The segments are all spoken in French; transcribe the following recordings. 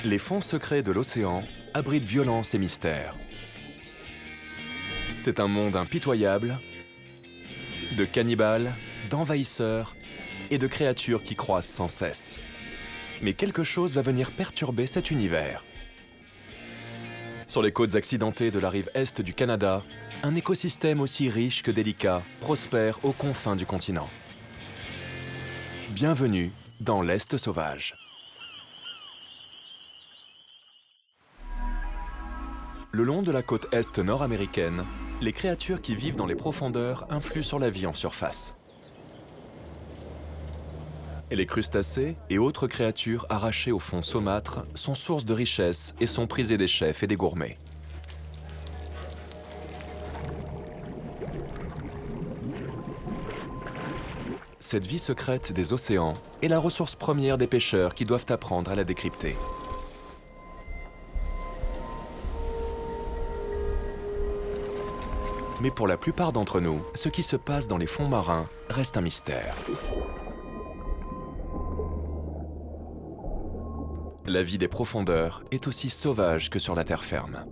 Les fonds secrets de l'océan abritent violence et mystère. C'est un monde impitoyable de cannibales, d'envahisseurs et de créatures qui croissent sans cesse. Mais quelque chose va venir perturber cet univers. Sur les côtes accidentées de la rive est du Canada, un écosystème aussi riche que délicat prospère aux confins du continent. Bienvenue dans l'Est sauvage. Le long de la côte est nord-américaine, les créatures qui vivent dans les profondeurs influent sur la vie en surface. Et les crustacés et autres créatures arrachées au fond saumâtre sont source de richesse et sont prisées des chefs et des gourmets. Cette vie secrète des océans est la ressource première des pêcheurs qui doivent apprendre à la décrypter. Mais pour la plupart d'entre nous, ce qui se passe dans les fonds marins reste un mystère. La vie des profondeurs est aussi sauvage que sur la terre ferme.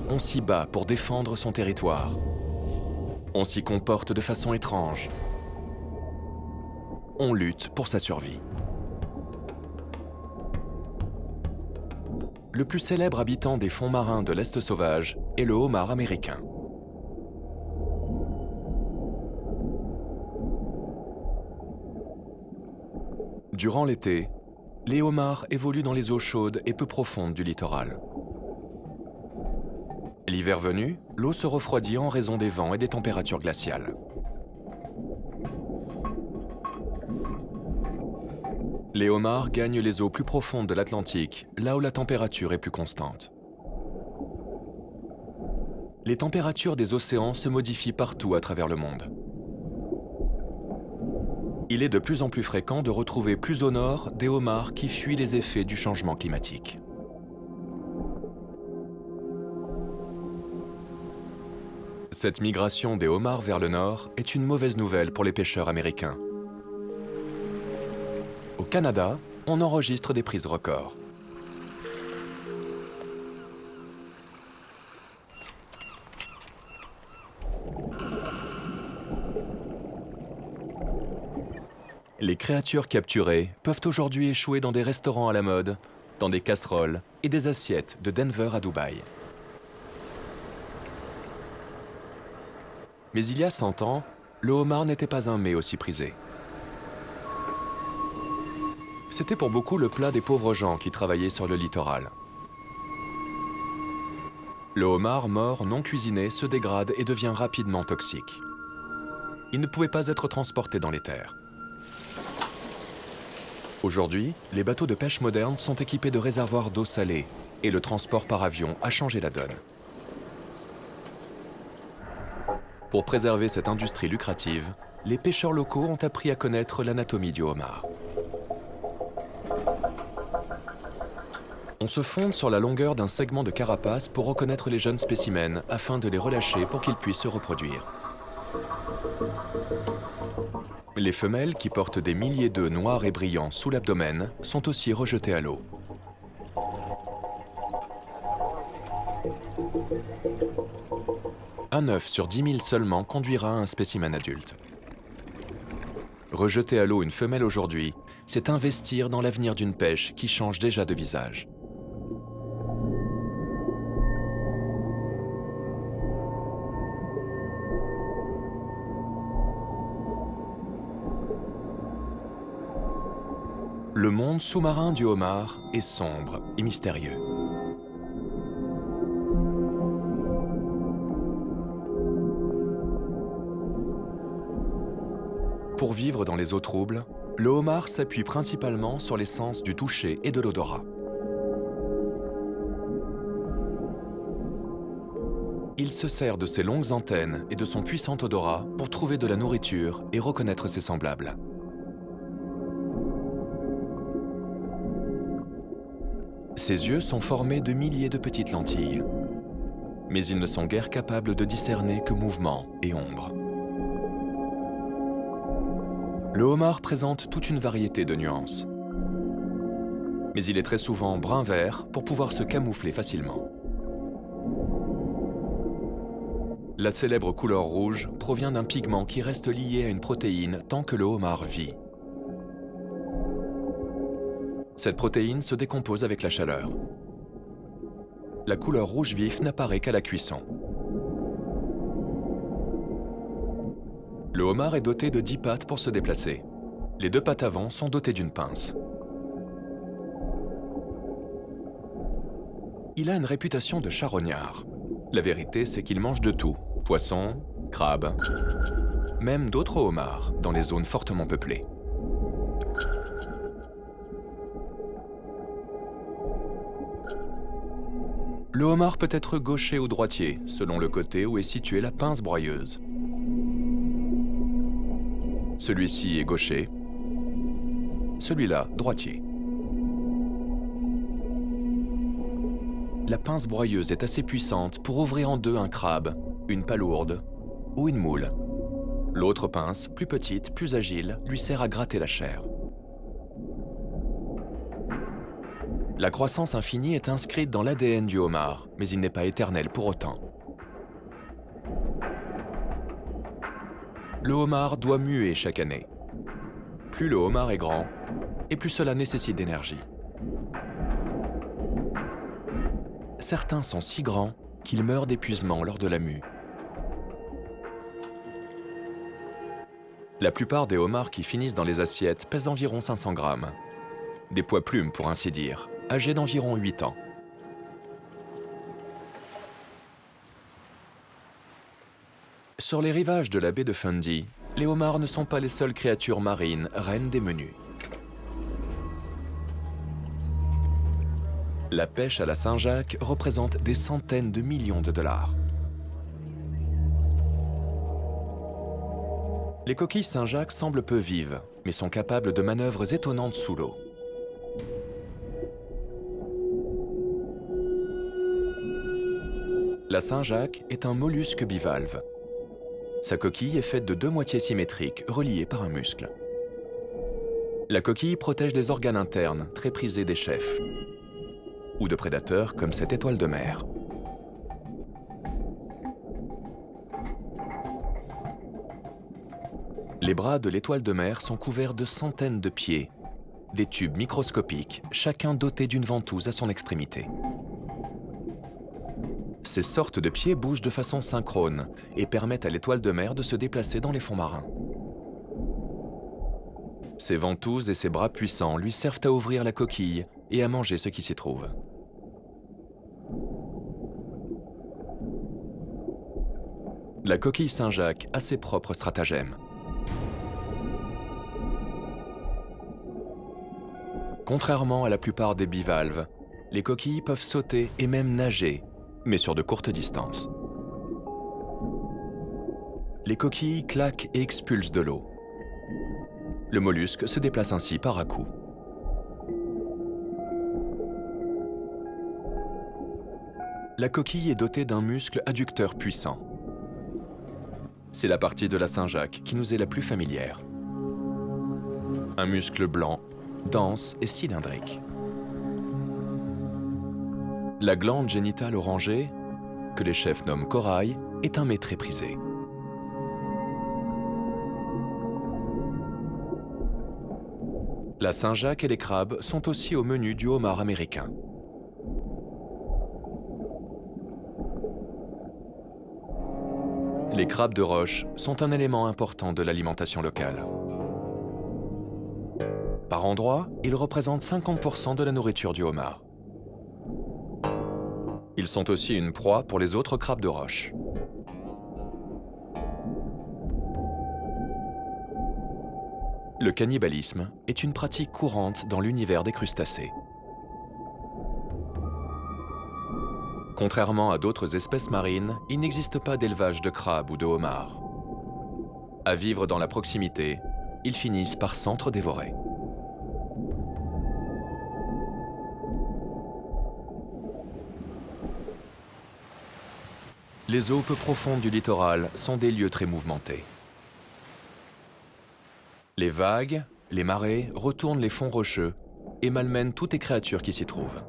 On s'y bat pour défendre son territoire. On s'y comporte de façon étrange. On lutte pour sa survie. Le plus célèbre habitant des fonds marins de l'Est sauvage est le homard américain. Durant l'été, les homards évoluent dans les eaux chaudes et peu profondes du littoral. L'hiver venu, l'eau se refroidit en raison des vents et des températures glaciales. Les homards gagnent les eaux plus profondes de l'Atlantique, là où la température est plus constante. Les températures des océans se modifient partout à travers le monde. Il est de plus en plus fréquent de retrouver plus au nord des homards qui fuient les effets du changement climatique. Cette migration des homards vers le nord est une mauvaise nouvelle pour les pêcheurs américains. Au Canada, on enregistre des prises records. Les créatures capturées peuvent aujourd'hui échouer dans des restaurants à la mode, dans des casseroles et des assiettes de Denver à Dubaï. Mais il y a 100 ans, le homard n'était pas un mets aussi prisé. C'était pour beaucoup le plat des pauvres gens qui travaillaient sur le littoral. Le homard mort non cuisiné se dégrade et devient rapidement toxique. Il ne pouvait pas être transporté dans les terres. Aujourd'hui, les bateaux de pêche modernes sont équipés de réservoirs d'eau salée et le transport par avion a changé la donne. Pour préserver cette industrie lucrative, les pêcheurs locaux ont appris à connaître l'anatomie du homard. On se fonde sur la longueur d'un segment de carapace pour reconnaître les jeunes spécimens afin de les relâcher pour qu'ils puissent se reproduire. Les femelles, qui portent des milliers d'œufs noirs et brillants sous l'abdomen, sont aussi rejetées à l'eau. Un œuf sur 10 000 seulement conduira à un spécimen adulte. Rejeter à l'eau une femelle aujourd'hui, c'est investir dans l'avenir d'une pêche qui change déjà de visage. Le monde sous-marin du homard est sombre et mystérieux. Pour vivre dans les eaux troubles, le homard s'appuie principalement sur les sens du toucher et de l'odorat. Il se sert de ses longues antennes et de son puissant odorat pour trouver de la nourriture et reconnaître ses semblables. Ses yeux sont formés de milliers de petites lentilles. Mais ils ne sont guère capables de discerner que mouvement et ombre. Le homard présente toute une variété de nuances. Mais il est très souvent brun-vert pour pouvoir se camoufler facilement. La célèbre couleur rouge provient d'un pigment qui reste lié à une protéine tant que le homard vit. Cette protéine se décompose avec la chaleur. La couleur rouge vif n'apparaît qu'à la cuisson. Le homard est doté de 10 pattes pour se déplacer. Les 2 pattes avant sont dotées d'une pince. Il a une réputation de charognard. La vérité, c'est qu'il mange de tout. Poissons, crabes, même d'autres homards dans les zones fortement peuplées. Le homard peut être gaucher ou droitier, selon le côté où est située la pince broyeuse. Celui-ci est gaucher, celui-là droitier. La pince broyeuse est assez puissante pour ouvrir en deux un crabe, une palourde ou une moule. L'autre pince, plus petite, plus agile, lui sert à gratter la chair. La croissance infinie est inscrite dans l'ADN du homard, mais il n'est pas éternel pour autant. Le homard doit muer chaque année. Plus le homard est grand, et plus cela nécessite d'énergie. Certains sont si grands qu'ils meurent d'épuisement lors de la mue. La plupart des homards qui finissent dans les assiettes pèsent environ 500 grammes. Des poids plumes pour ainsi dire, âgés d'environ 8 ans. Sur les rivages de la baie de Fundy, les homards ne sont pas les seules créatures marines reines des menus. La pêche à la Saint-Jacques représente des centaines de millions de dollars. Les coquilles Saint-Jacques semblent peu vives, mais sont capables de manœuvres étonnantes sous l'eau. La Saint-Jacques est un mollusque bivalve. Sa coquille est faite de deux moitiés symétriques reliées par un muscle. La coquille protège les organes internes, très prisés des chefs, ou de prédateurs comme cette étoile de mer. Les bras de l'étoile de mer sont couverts de centaines de pieds, des tubes microscopiques, chacun doté d'une ventouse à son extrémité. Ces sortes de pieds bougent de façon synchrone et permettent à l'étoile de mer de se déplacer dans les fonds marins. Ses ventouses et ses bras puissants lui servent à ouvrir la coquille et à manger ce qui s'y trouve. La coquille Saint-Jacques a ses propres stratagèmes. Contrairement à la plupart des bivalves, les coquilles peuvent sauter et même nager, mais sur de courtes distances. Les coquilles claquent et expulsent de l'eau. Le mollusque se déplace ainsi par à-coups. La coquille est dotée d'un muscle adducteur puissant. C'est la partie de la Saint-Jacques qui nous est la plus familière. Un muscle blanc, dense et cylindrique. La glande génitale orangée, que les chefs nomment corail, est un mets très prisé. La Saint-Jacques et les crabes sont aussi au menu du homard américain. Les crabes de roche sont un élément important de l'alimentation locale. Par endroits, ils représentent 50% de la nourriture du homard. Ils sont aussi une proie pour les autres crabes de roche. Le cannibalisme est une pratique courante dans l'univers des crustacés. Contrairement à d'autres espèces marines, il n'existe pas d'élevage de crabes ou de homards. À vivre dans la proximité, ils finissent par s'entre-dévorer. Les eaux peu profondes du littoral sont des lieux très mouvementés. Les vagues, les marées retournent les fonds rocheux et malmène toutes les créatures qui s'y trouvent.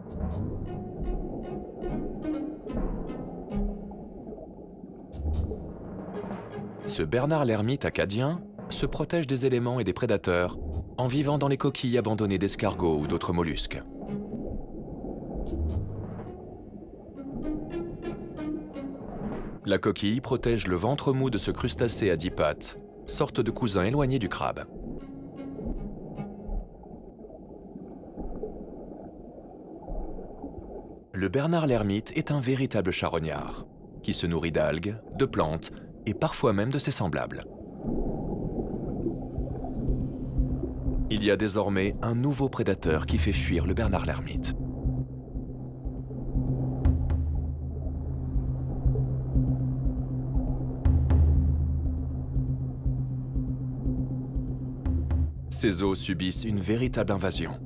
Ce Bernard l'ermite acadien se protège des éléments et des prédateurs en vivant dans les coquilles abandonnées d'escargots ou d'autres mollusques. La coquille protège le ventre mou de ce crustacé à 10 pattes, sorte de cousin éloigné du crabe. Le Bernard l'ermite est un véritable charognard, qui se nourrit d'algues, de plantes et parfois même de ses semblables. Il y a désormais un nouveau prédateur qui fait fuir le Bernard l'ermite. Ces eaux subissent une véritable invasion.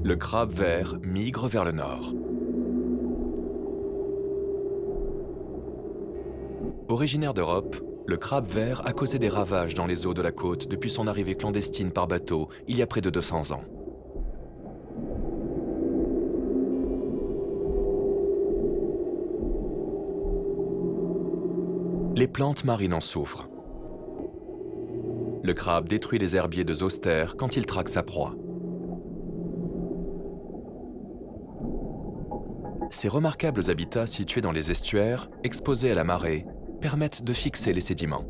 Le crabe vert migre vers le nord. Originaire d'Europe, le crabe vert a causé des ravages dans les eaux de la côte depuis son arrivée clandestine par bateau il y a près de 200 ans. Les plantes marines en souffrent. Le crabe détruit les herbiers de zoster quand il traque sa proie. Ces remarquables habitats situés dans les estuaires, exposés à la marée, permettent de fixer les sédiments.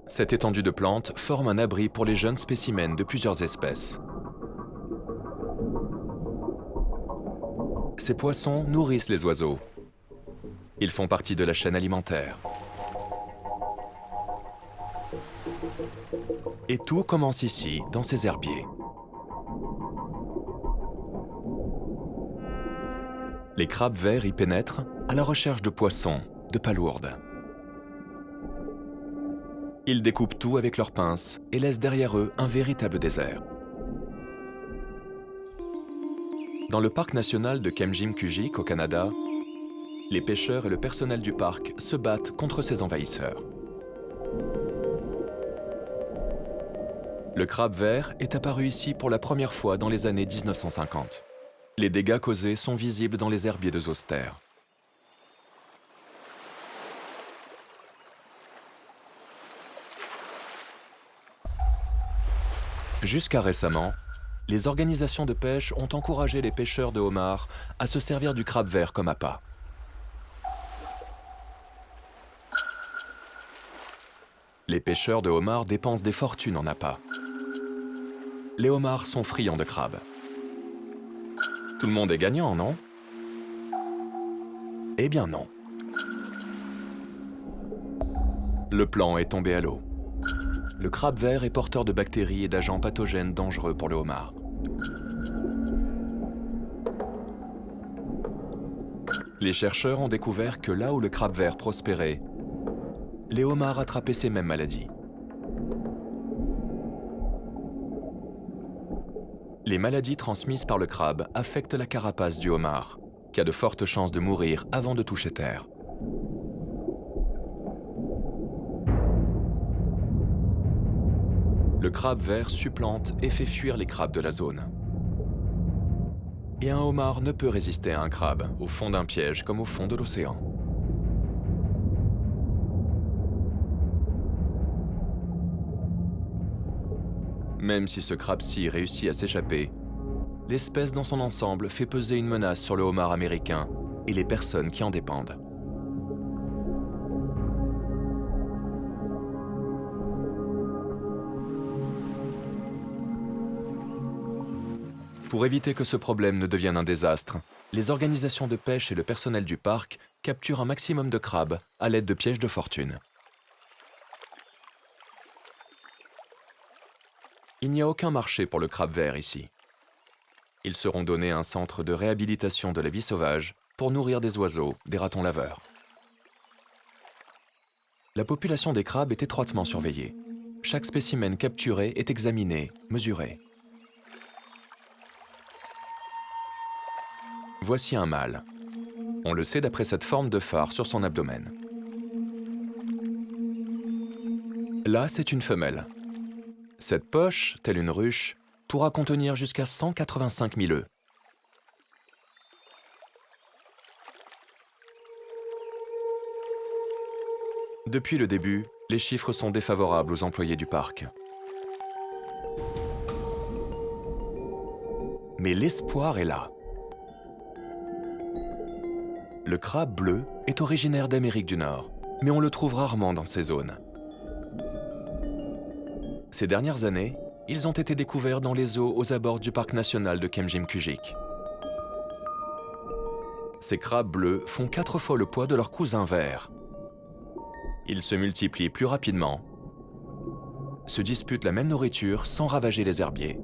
Cette étendue de plantes forme un abri pour les jeunes spécimens de plusieurs espèces. Ces poissons nourrissent les oiseaux. Ils font partie de la chaîne alimentaire. Et tout commence ici, dans ces herbiers. Les crabes verts y pénètrent à la recherche de poissons, de palourdes. Ils découpent tout avec leurs pinces et laissent derrière eux un véritable désert. Dans le parc national de Kemjim-Kujik au Canada, les pêcheurs et le personnel du parc se battent contre ces envahisseurs. Le crabe vert est apparu ici pour la première fois dans les années 1950. Les dégâts causés sont visibles dans les herbiers de zoster. Jusqu'à récemment, les organisations de pêche ont encouragé les pêcheurs de homards à se servir du crabe vert comme appât. Les pêcheurs de homards dépensent des fortunes en appât. Les homards sont friands de crabes. Tout le monde est gagnant, non? Eh bien non. Le plan est tombé à l'eau. Le crabe vert est porteur de bactéries et d'agents pathogènes dangereux pour le homard. Les chercheurs ont découvert que là où le crabe vert prospérait, les homards attrapaient ces mêmes maladies. Les maladies transmises par le crabe affectent la carapace du homard, qui a de fortes chances de mourir avant de toucher terre. Le crabe vert supplante et fait fuir les crabes de la zone. Et un homard ne peut résister à un crabe, au fond d'un piège comme au fond de l'océan. Même si ce crabe-ci réussit à s'échapper, l'espèce dans son ensemble fait peser une menace sur le homard américain et les personnes qui en dépendent. Pour éviter que ce problème ne devienne un désastre, les organisations de pêche et le personnel du parc capturent un maximum de crabes à l'aide de pièges de fortune. Il n'y a aucun marché pour le crabe vert ici. Ils seront donnés à un centre de réhabilitation de la vie sauvage pour nourrir des oiseaux, des ratons laveurs. La population des crabes est étroitement surveillée. Chaque spécimen capturé est examiné, mesuré. Voici un mâle. On le sait d'après cette forme de phare sur son abdomen. Là, c'est une femelle. Cette poche, telle une ruche, pourra contenir jusqu'à 185 000 œufs. Depuis le début, les chiffres sont défavorables aux employés du parc. Mais l'espoir est là. Le crabe bleu est originaire d'Amérique du Nord, mais on le trouve rarement dans ces zones. Ces dernières années, ils ont été découverts dans les eaux aux abords du parc national de Kemjimkujik. Ces crabes bleus font 4 fois le poids de leurs cousins verts. Ils se multiplient plus rapidement, se disputent la même nourriture sans ravager les herbiers.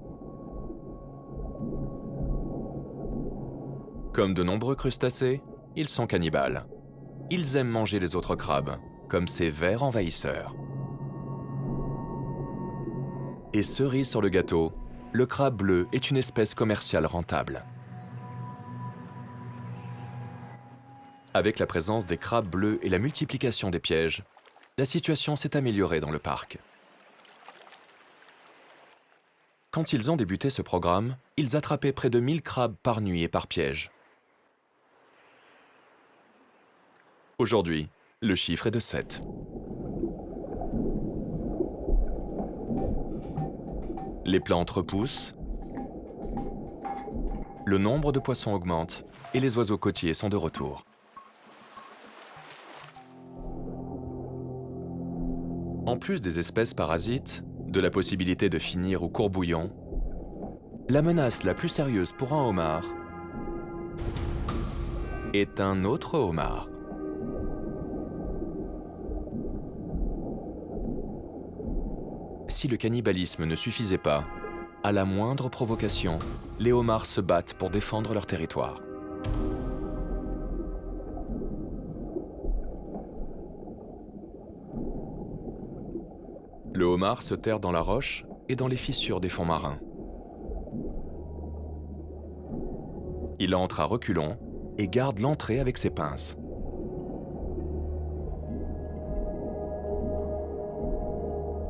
Comme de nombreux crustacés, ils sont cannibales. Ils aiment manger les autres crabes, comme ces vers envahisseurs. Et cerise sur le gâteau, le crabe bleu est une espèce commerciale rentable. Avec la présence des crabes bleus et la multiplication des pièges, la situation s'est améliorée dans le parc. Quand ils ont débuté ce programme, ils attrapaient près de 1000 crabes par nuit et par piège. Aujourd'hui, le chiffre est de 7. Les plantes repoussent, le nombre de poissons augmente et les oiseaux côtiers sont de retour. En plus des espèces parasites, de la possibilité de finir au courbouillon, la menace la plus sérieuse pour un homard est un autre homard. Si le cannibalisme ne suffisait pas, à la moindre provocation, les homards se battent pour défendre leur territoire. Le homard se terre dans la roche et dans les fissures des fonds marins. Il entre à reculons et garde l'entrée avec ses pinces.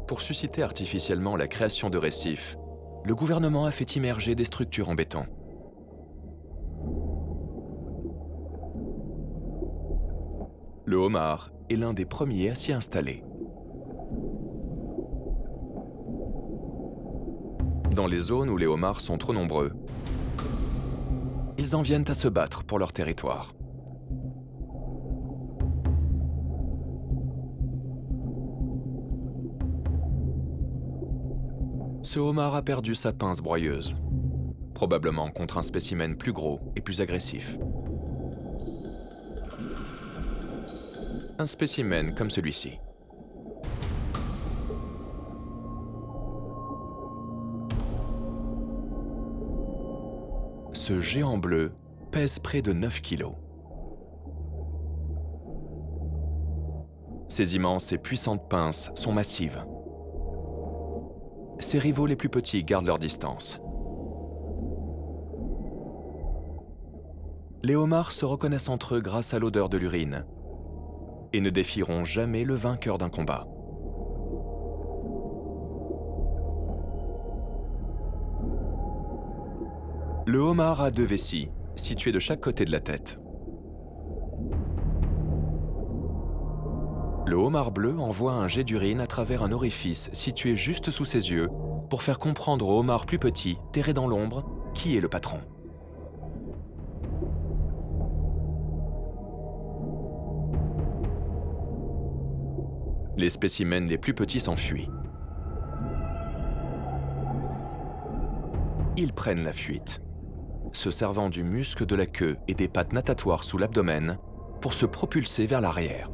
Pour susciter artificiellement la création de récifs, le gouvernement a fait immerger des structures en béton. Le homard est l'un des premiers à s'y installer. Dans les zones où les homards sont trop nombreux, ils en viennent à se battre pour leur territoire. Ce homard a perdu sa pince broyeuse, probablement contre un spécimen plus gros et plus agressif. Un spécimen comme celui-ci. Ce géant bleu pèse près de 9 kilos. Ses immenses et puissantes pinces sont massives. Ses rivaux les plus petits gardent leur distance. Les homards se reconnaissent entre eux grâce à l'odeur de l'urine et ne défieront jamais le vainqueur d'un combat. Le homard a 2 vessies, situées de chaque côté de la tête. Le homard bleu envoie un jet d'urine à travers un orifice situé juste sous ses yeux pour faire comprendre au homard plus petit, terré dans l'ombre, qui est le patron. Les spécimens les plus petits s'enfuient. Ils prennent la fuite, se servant du muscle de la queue et des pattes natatoires sous l'abdomen pour se propulser vers l'arrière.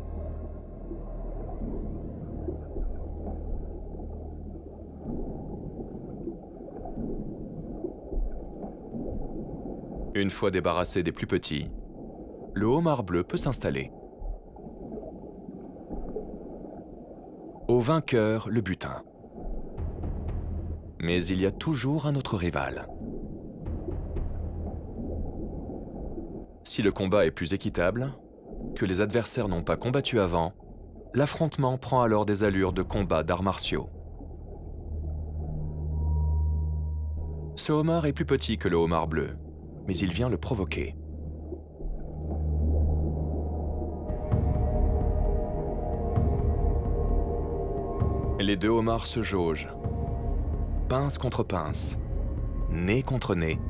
Une fois débarrassé des plus petits, le homard bleu peut s'installer. Au vainqueur, le butin. Mais il y a toujours un autre rival. Si le combat est plus équitable, que les adversaires n'ont pas combattu avant, l'affrontement prend alors des allures de combat d'arts martiaux. Ce homard est plus petit que le homard bleu, mais il vient le provoquer. Les deux homards se jaugent, pince contre pince, nez contre nez,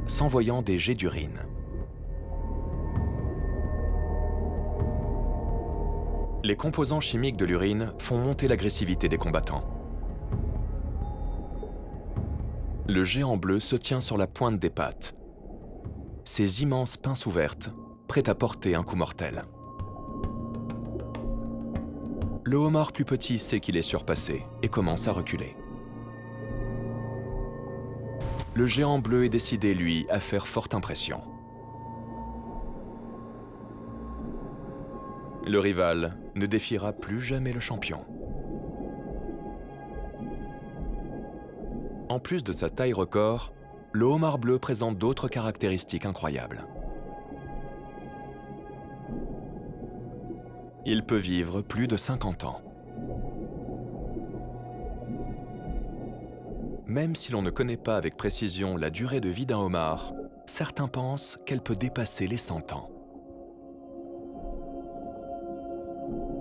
s'envoyant des jets d'urine. Les composants chimiques de l'urine font monter l'agressivité des combattants. Le géant bleu se tient sur la pointe des pattes, ses immenses pinces ouvertes, prêtes à porter un coup mortel. Le homard plus petit sait qu'il est surpassé et commence à reculer. Le géant bleu est décidé, lui, à faire forte impression. Le rival ne défiera plus jamais le champion. En plus de sa taille record, le homard bleu présente d'autres caractéristiques incroyables. Il peut vivre plus de 50 ans. Même si l'on ne connaît pas avec précision la durée de vie d'un homard, certains pensent qu'elle peut dépasser les 100 ans.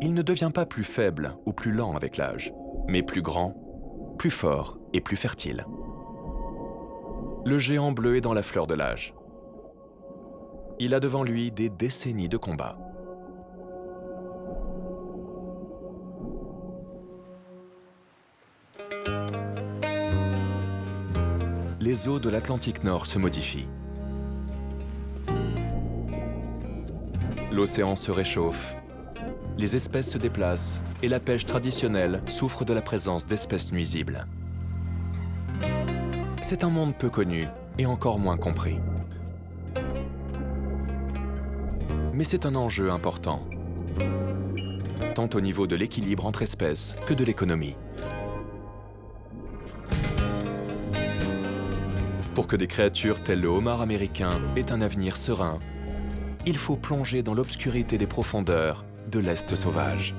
Il ne devient pas plus faible ou plus lent avec l'âge, mais plus grand, plus fort et plus fertile. Le géant bleu est dans la fleur de l'âge. Il a devant lui des décennies de combat. Les eaux de l'Atlantique Nord se modifient. L'océan se réchauffe, les espèces se déplacent et la pêche traditionnelle souffre de la présence d'espèces nuisibles. C'est un monde peu connu et encore moins compris. Mais c'est un enjeu important, tant au niveau de l'équilibre entre espèces que de l'économie. Pour que des créatures telles le homard américain aient un avenir serein, il faut plonger dans l'obscurité des profondeurs de l'Est sauvage.